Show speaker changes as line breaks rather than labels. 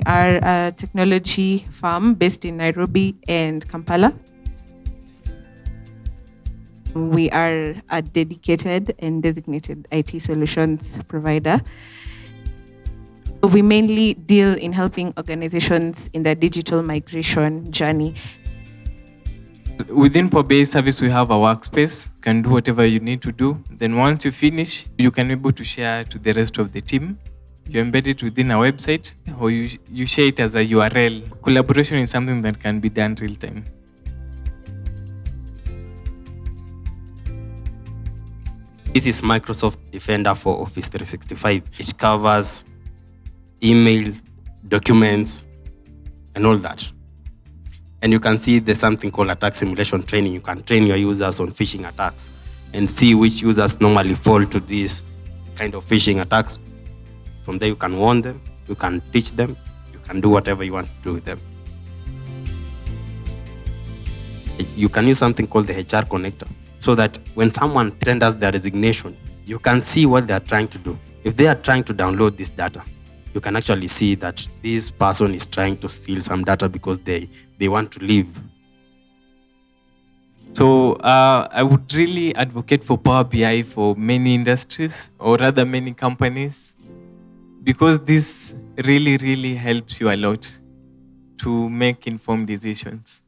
are a technology firm based in Nairobi and Kampala. We are a dedicated and designated IT solutions provider. We mainly deal in helping organizations in their digital migration journey.
Within Pobe service, we have a workspace. You can do whatever you need to do. Then once you finish, you can be able to share to the rest of the team. You embed it within a website, or you share it as a URL. Collaboration is something that can be done real time.
This is Microsoft Defender for Office 365, which covers email, documents, and all that. And you can see there's something called attack simulation training. You can train your users on phishing attacks and see which users normally fall to these kind of phishing attacks. From there, you can warn them, you can teach them, you can do whatever you want to do with them. You can use something called the HR connector, so that when someone tenders their resignation, you can see what they are trying to do. If they are trying to download this data, you can actually see that this person is trying to steal some data because they want to leave.
So I would really advocate for Power BI for many industries, or rather many companies, because this really, really helps you a lot to make informed decisions.